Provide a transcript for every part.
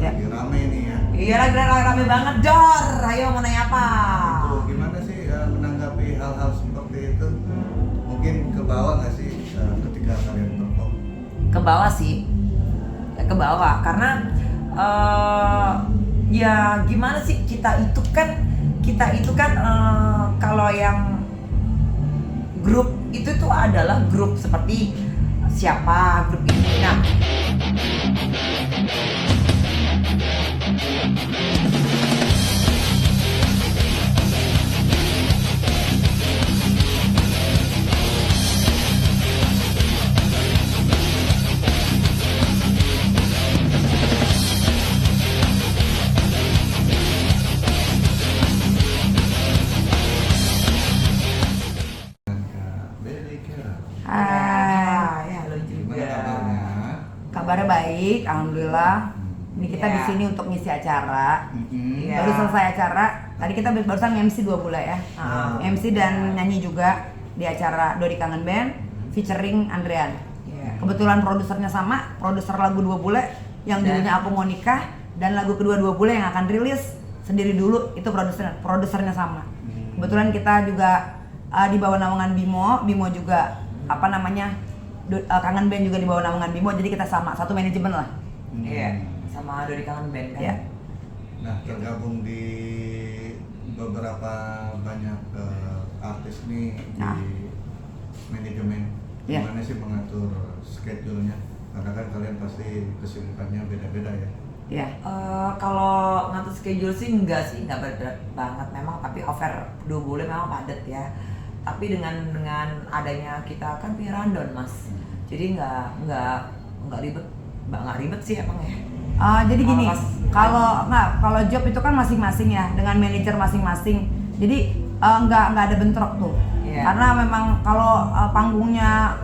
lagi rame nih ya. Iya, lagi rame banget, Jor. Ayo mau nanya apa? Itu gimana sih menanggapi hal-hal seperti itu? Mungkin ke bawah nggak sih ketika kalian perform? Ke bawah sih, ya ke bawah karena ya gimana sih, kita itu kan kalau yang grup itu tuh adalah grup seperti siapa grup ini. Nah, Hai, ya lo Gimana juga. kabarnya? kabarnya baik, alhamdulillah. Ini kita Ya. di sini untuk ngisi acara. Iya. Baru selesai acara. Tadi kita barusan MC 2 bulan ya. Ah. MC dan nyanyi juga di acara Dodi Kangen Band featuring Andrean. Iya. Kebetulan produsernya sama, produser lagu 2 bulan yang Dan- judulnya Aku Mau Nikah, dan lagu kedua 2 bulan yang akan rilis sendiri dulu itu produsernya sama. Kebetulan kita juga di bawah naungan Bimo juga Kangen Band juga di bawah naungan Bimo, jadi kita sama satu manajemen lah. Iya, sama Dodi Kangen Band kan. Iya. Nah, tergabung di beberapa banyak artis nih Nah. di manajemen. Iya. Gimana sih mengatur schedule-nya? Karena kan kalian pasti kesibukannya beda-beda ya. Iya. Kalau ngatur schedule sih enggak berat banget memang, tapi over 2 bulan memang padat ya. Tapi dengan adanya kita kan punya rundown Mas, jadi nggak ribet sih emang ya. Jadi gini, Kalau kalau job itu kan masing-masing ya, dengan manajer masing-masing. Jadi nggak ada bentrok tuh. Iya. Karena memang kalau panggungnya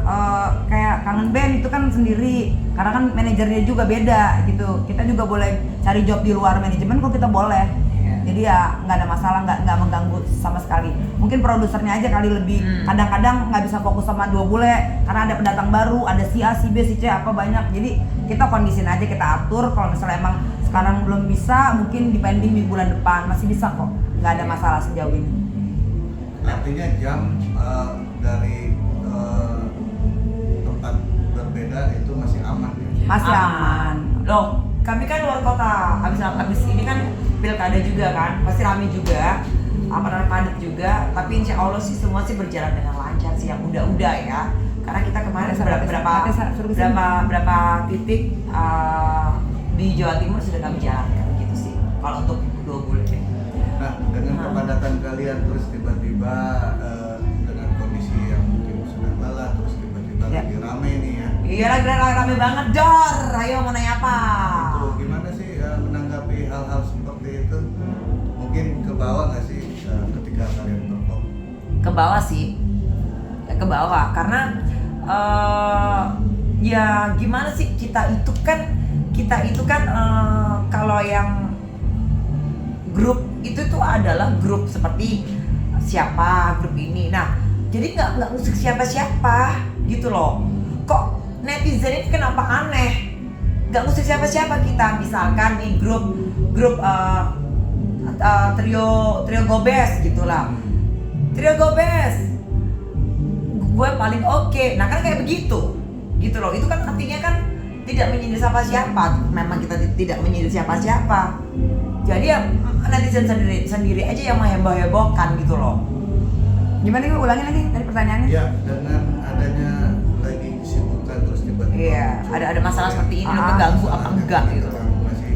kayak Kangen Band itu kan sendiri, karena kan manajernya juga beda gitu. Kita juga boleh cari job di luar manajemen kok, kita boleh. Iya. Jadi ya nggak ada masalah, nggak mengganggu sama sekali. Mungkin produsernya aja kali lebih, kadang-kadang nggak bisa fokus sama 2 bule karena ada pendatang baru, ada si A, si B, si C apa banyak. Jadi kita kondisin aja, kita atur. Kalau misalnya emang sekarang belum bisa, mungkin dipending di bulan depan masih bisa kok, nggak ada masalah sejauh ini. Artinya jam dari tempat berbeda itu masih aman ya? Masih aman. Loh, kami kan luar kota. Abis ini kan pilkada juga kan, pasti rame juga, namanya padat juga. Tapi insya Allah sih semua sih berjalan dengan lancar sih, yang udah ya. Karena kita kemarin berapa titik di Jawa Timur sudah kami jalankan gitu sih. Kalau untuk 2 bulan. Nah, dengan kepadatan kalian terus tiba-tiba dengan kondisi yang mungkin sudah lelah, terus tiba-tiba Ya. lagi rame nih ya. Iya, lagi rame banget, Jor. Ayo mau nanya apa? Itu gimana sih menanggapi hal-hal seperti itu? Mungkin ke bawah nggak sih ketika kalian perform? Ke bawah sih, ya ke bawah karena ya gimana sih, kita itu kan kalau yang grup itu tuh adalah grup seperti siapa grup ini. Nah, jadi nggak musik siapa-siapa gitu loh. Kok netizen ini kenapa aneh? Nggak musik siapa-siapa kita. Misalkan nih grup trio Gobes gitulah. Trio Gobes, gue paling oke. Nah kan kayak begitu, gitu loh. Itu kan artinya kan tidak menyindir siapa-siapa. Memang kita tidak menyindir siapa-siapa. Jadi ya netizen sendiri aja yang mengheboh-hebohkan gitu loh. Gimana gue ulangin lagi dari pertanyaannya? Ya, dengan adanya lagi kesibukan terus tiba-tiba Iya, muncul ada masalah seperti ini, lo Ah, keganggu apa enggak gitu. Terganggu nggak sih?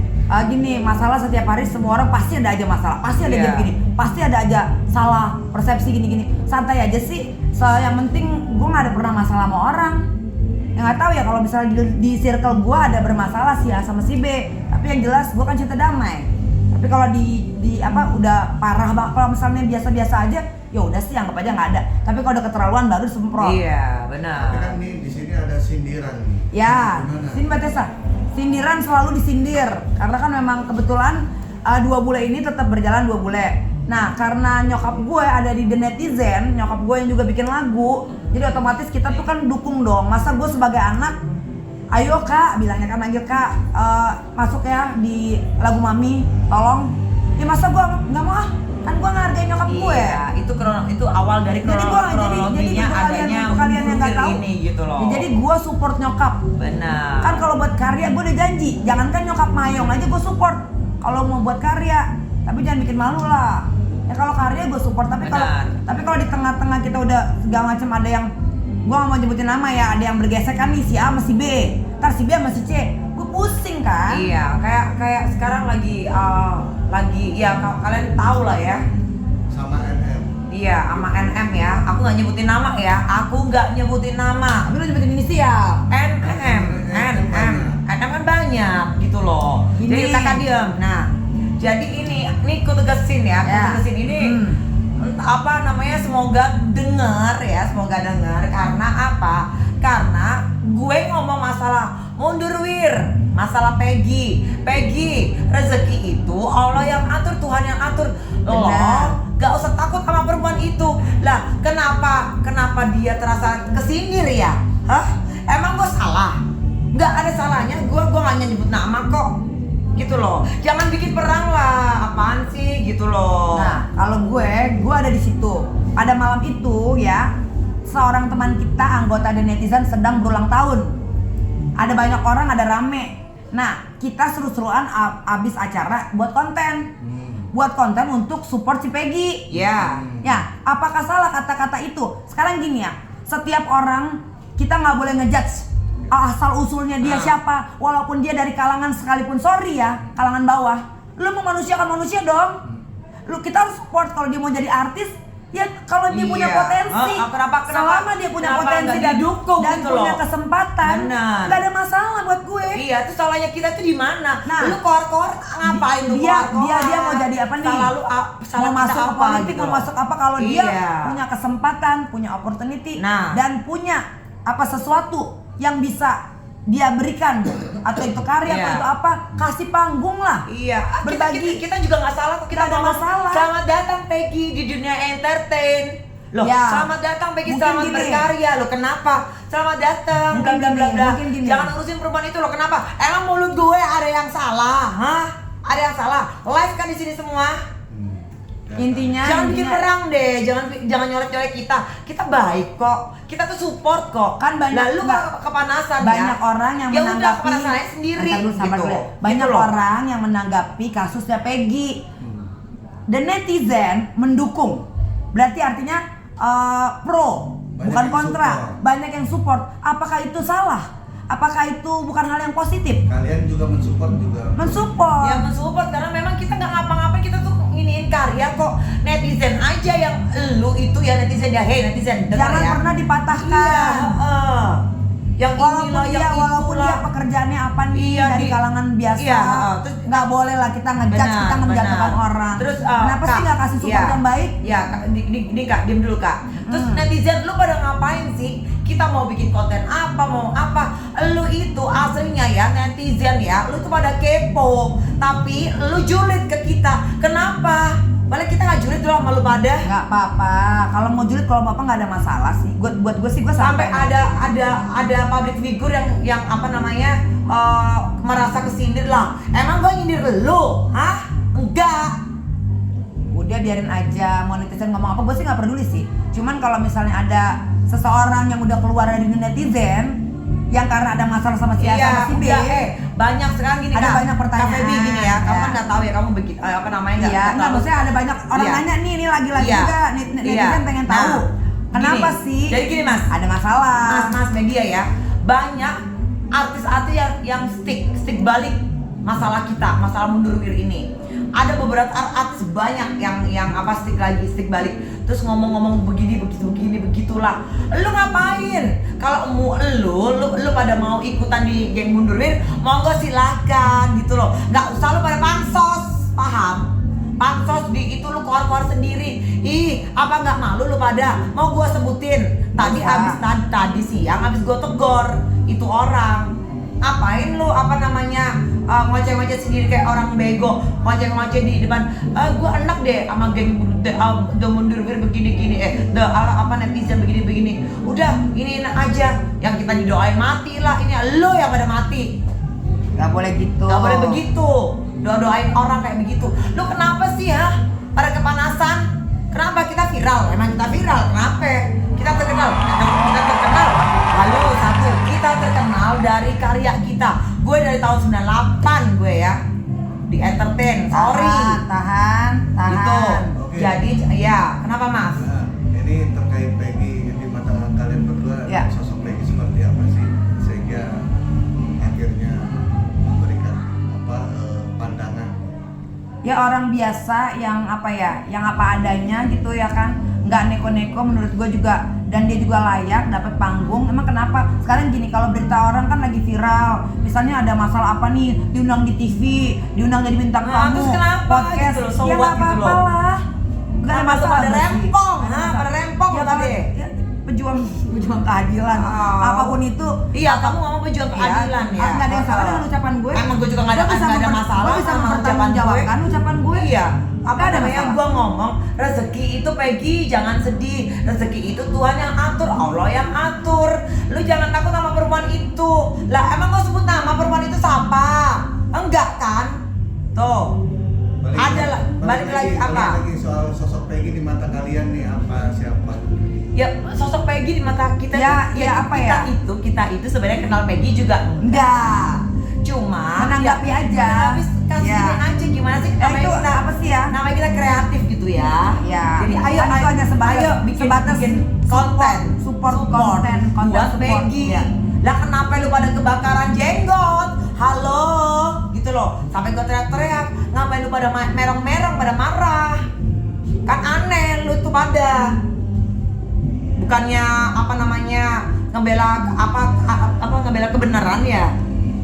Gini, masalah setiap hari semua orang pasti ada aja masalah, pasti ada Iya. gini, pasti ada aja salah persepsi gini-gini. Santai aja sih, yang penting gue nggak ada pernah masalah sama orang. Yang nggak tahu ya kalau misalnya di circle gue ada bermasalah si A sama si B, tapi yang jelas gue kan cinta damai. Tapi kalau di udah parah banget, kalau misalnya biasa-biasa aja, ya udah sih anggap aja nggak ada. Tapi kalau udah keterlaluan baru semprot. Iya, Tapi kan benar. nih di sini ada sindiran nih. Ya, Gimana? sini Mbak Tessa. Sindiran selalu disindir karena kan memang kebetulan 2 bulan ini tetap berjalan 2 bulan. Nah, karena nyokap gue ada di The Netizen, nyokap gue yang juga bikin lagu, jadi otomatis kita tuh kan dukung dong. Masa gue sebagai anak ayo kak, bilangnya kan manggil kak, masuk ya di lagu Mami, tolong. Ya masa gue nggak mau ah, kan gue ngehargain nyokap gue. Iya, itu awal dari kronologinya adanya untuk kalian yang nggak tahu ini gitu loh. Ya, jadi gue support nyokap. Benar. Kan kalau buat karya gue udah janji, jangankan nyokap Mayong aja gue support. Kalau mau buat karya, tapi jangan bikin malu lah. Ya kalau karya gue support, tapi kalau di tengah-tengah kita udah segala macam ada yang gue gak mau nyebutin nama ya, ada yang bergesek kan nih si A sama si B, ntar si B sama si C, gue pusing kan. Iya, kayak sekarang lagi ya kalian tahu lah ya. Sama NM. Iya, sama NM ya. Aku nggak nyebutin nama ya. Tapi lu nyebutin inisial. NM kan banyak gitu loh. Gini. Jadi kakak diam. Nah, jadi ini ku tegasin ya. Ku tegasin ini. Apa namanya, semoga dengar karena apa? Karena gue ngomong masalah mundur wir, masalah Peggy, rezeki itu Allah yang atur, Tuhan yang atur. Lo gak usah takut sama perempuan itu. Lah kenapa dia terasa kesindir ya? Hah? Emang gue salah? Gak ada salahnya, gue gak nyebut nama kok. Gitu loh, jangan bikin perang lah, apaan sih gitu loh. Nah, kalau gue ada di situ. Pada malam itu ya, seorang teman kita anggota The Netizen sedang berulang tahun. Ada banyak orang, ada rame. Nah, kita seru-seruan abis acara buat konten. Buat konten untuk support si Peggy. Ya. Ya, apakah salah kata-kata itu? Sekarang gini ya, setiap orang kita nggak boleh ngejudge asal usulnya dia siapa, walaupun dia dari kalangan sekalipun, sorry ya, kalangan bawah. Lu mau manusia kan manusia dong. Kita harus support kalau dia mau jadi artis. Ya kalau dia punya potensi, selama dia punya potensi dan didukung dan gitu punya loh. kesempatan, nggak ada masalah buat gue. Iya, itu salahnya kita tuh di mana? Nah, lu kor ngapain lu dia mau jadi apa nih? Salah mau masuk ke politik, gitu mau masuk apa? Kalau dia punya kesempatan, punya opportunity, Nah. dan punya apa sesuatu yang bisa dia berikan, atau itu karya atau itu apa, kasih panggung lah. Iya, berbagi. kita juga nggak salah kok, kita Nggak ada ngomong, masalah. Selamat datang Peggy di dunia entertain. Loh, Ya. selamat datang Peggy, Mungkin selamat gini. berkarya. Loh, kenapa? Selamat datang, bla Mungkin bla bla gini, bla. mungkin gini. Jangan urusin perempuan itu loh, kenapa? Emang mulut gue ada yang salah? Hah? Ada yang salah? Live kan di sini semua. Intinya Jangan bikin perang deh, jangan nyolek-nyolek kita. Kita baik kok, kita tuh support kok. Kan banyak- Lalu nggak- kepanasan banyak ya. orang yang Ya udah, menanggapi kepanasan aja sendiri Ntar dulu, sabar gitu. dulu ya. Banyak Gitu loh. orang yang menanggapi kasusnya Peggy. The Netizen mendukung. Berarti artinya pro, Banyak bukan yang kontra. support. Banyak yang support. Apakah itu salah? Apakah itu bukan hal yang positif? Kalian juga mensupport juga. Mensupport. Ya mensupport karena memang kita nggak ngapa-ngapain, kita tuh nginiin karya kok. Netizen aja yang lu itu ya netizen ya, hey netizen dengar Jangan ya. pernah dipatahkan. Iya, yang Walaupun inilah, yang walaupun itulah. dia pekerjaannya apa nih, Iya, dari kalangan biasa, iya, terus nggak boleh lah kita ngejudge, Benar, kita menjatuhkan benar. orang. Terus kenapa sih Kak, nggak kasih support iya. yang baik? Ya, Kak, ini Kak, diam dulu Kak. Terus netizen lu pada ngapain sih? Kita mau bikin konten apa, mau apa? Lu itu aslinya ya netizen ya, lu tuh pada kepo, tapi lu julid ke kita. Kenapa? Balik kita nggak julid dulu sama lu pada. Nggak apa-apa. Kalau mau julid, kalau mau apa nggak ada masalah sih. Buat gue sih gue Sampai ada public figure yang apa namanya merasa kesindir lah. Emang gue nyindir lu? Hah? Enggak. Udah biarin aja, mau netizen ngomong apa gue sih nggak peduli sih. Cuman kalau misalnya ada seseorang yang udah keluar dari netizen yang karena ada masalah sama si A sama si B, banyak sekarang gini ada Kak, banyak pertanyaan. Kak Feby gini ya, kamu Ya. kan nggak tahu ya, kamu begitu apa namanya iya, nggak nggak tahu. maksudnya ada banyak orang Iya. nanya nih, ini lagi-lagi Iya. juga netizen pengen tahu Nah, kenapa gini. sih Jadi gini Mas, ada masalah. Mas media ya, banyak artis-artis yang stick balik masalah kita, masalah mundur wir ini. Ada beberapa artis banyak yang apa stick balik, terus ngomong-ngomong begitulah. Lu ngapain? Kalau lu pada mau ikutan di geng mundur wir, monggo silakan gitu loh. Nggak usah lu pada pansos, paham? Pansos di itu lu keluar sendiri. Ih, apa nggak malu lu pada? Mau gua sebutin. Tadi siang habis gua tegor itu orang. Ngapain lu apa namanya ngoceh-ngoceh sendiri kayak orang bego, ngoceh-ngoceh di depan. Gue enak deh sama geng the mundur begini-gini, netizen begini-begini. Udah, ini enak aja. Yang kita didoain mati lah, ini lo yang pada mati. Gak boleh gitu. Gak boleh begitu. Doain orang kayak begitu. Lu kenapa sih ya? Pada kepanasan? Kenapa kita viral? Emang kita viral? Kenapa? Kita terkenal. Halo, satu. Kita terkenal dari karya kita. Gue dari tahun 98 gue ya. Di entertain. Sorry. Tahan. Gitu. Oke. Jadi ya, kenapa Mas? Nah, ini terkait Peggy di mata kalian berdua, Ya. sosok Peggy seperti apa sih sehingga akhirnya memberikan pandangan? Ya orang biasa yang yang apa adanya gitu ya kan, nggak neko-neko menurut gue juga, dan dia juga layak dapat panggung. Emang kenapa? Sekarang gini, kalau berita orang kan lagi viral, misalnya ada masalah apa nih, diundang di TV, diundang jadi bintang tamu, terus kenapa podcast, gitu loh, so ya what nggak gitu apa-apa loh. lah. Nggak ada Kenapa tuh masalah pada sih. rempong? Nggak ada Hah, masalah. pada rempong Ya, tadi. ya, pejuang keadilan, Oh. apapun itu. Iya, kamu ngomong pejuang keadilan ya. Nggak ada yang salah dengan ucapan gue. Emang gue juga nggak ada Gue bisa masalah gue bisa sama ucapan gue. mempertanggungjawabkan ucapan gue. Iya. Apa Nggak ada namanya masalah. gue ngomong rezeki itu Peggy jangan sedih, rezeki itu Tuhan yang atur, Allah yang atur. Lu jangan takut sama perempuan itu. Lah emang gue sebut nama perempuan itu siapa? Enggak kan? Tuh. Balik lagi apa? Balik lagi soal sosok Peggy di mata kalian nih, apa, siapa? Ya sosok Peggy di mata kita kita itu sebenarnya kenal Peggy juga Enggak. cuma Menanggapi aja. kasih Ya. ini aja gimana sih Itu apa sih ya? namanya kita kreatif gitu ya. Ya. Jadi ayo Kan itu hanya sebatas bikin konten support konten buat support. Peggy. Ya. Lah kenapa lu pada kebakaran jenggot? Halo, gitu loh. Sampai gua teriak-teriak, ngapain lu pada merong-merong, pada marah? Kan aneh lu tuh pada. Bukannya ngebela kebenaran ya?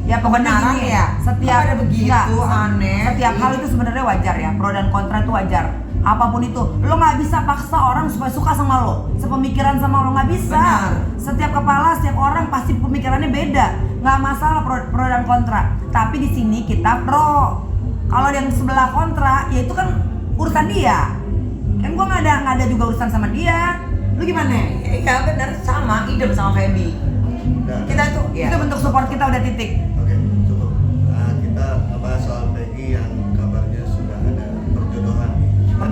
Ya pokoknya Kebenaran gini ya? setiap Apa ada begitu? Aneh Setiap sih. hal itu sebenarnya wajar ya, pro dan kontra itu wajar. Apapun itu, lo nggak bisa paksa orang supaya suka sama lo, sepemikiran sama lo, nggak bisa. Benar. Setiap kepala, setiap orang pasti pemikirannya beda, nggak masalah pro dan kontra. Tapi di sini kita pro. Kalau yang sebelah kontra, ya itu kan urusan dia. Kan gua nggak ada juga urusan sama dia. Lu gimana? Iya benar, sama idem sama Feby. Dan, Kita tuh Itu bentuk support kita, udah titik. Oke, cukup. Nah, kita bahas soal Peggy yang kabarnya sudah ada perjodohan.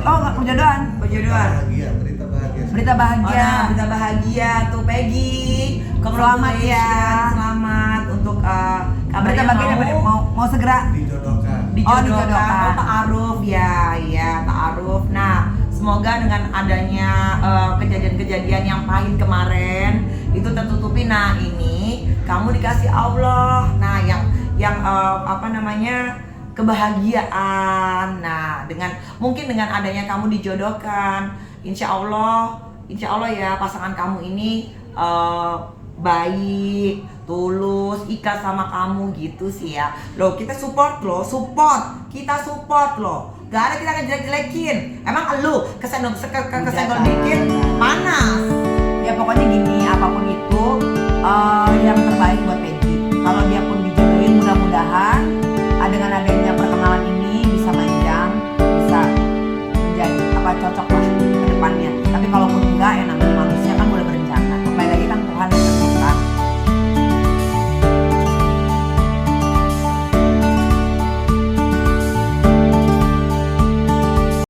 Oh, nggak perjodohan. Perjodohan. Bahagia, berita bahagia. Berita bahagia. Oh, nah, berita bahagia tuh Peggy. Selamat ya. Selamat untuk kabarnya Berita bahagia mau segera Dijodohkan. dijodohkan. Oh, ta'aruf ya ta'aruf. Nah, semoga dengan adanya kejadian-kejadian yang pahit kemarin itu tertutupi. Nah, ini kamu dikasih Allah. Nah, yang kebahagiaan. Nah, mungkin dengan adanya kamu dijodohkan, insya Allah ya pasangan kamu ini baik, tulus, ikhlas sama kamu gitu sih ya. Loh, kita support. Kita support loh. Gak ada kita akan jelek-jelekin. Emang lu kesenggol dikit panas. ya pokoknya gini, apapun itu yang terbaik buat Peggy. Kalau dia pun dijodohin, mudah-mudahan dengan adanya perkenalan ini bisa panjang, bisa menjadi cocok lah ke depannya. Tapi kalaupun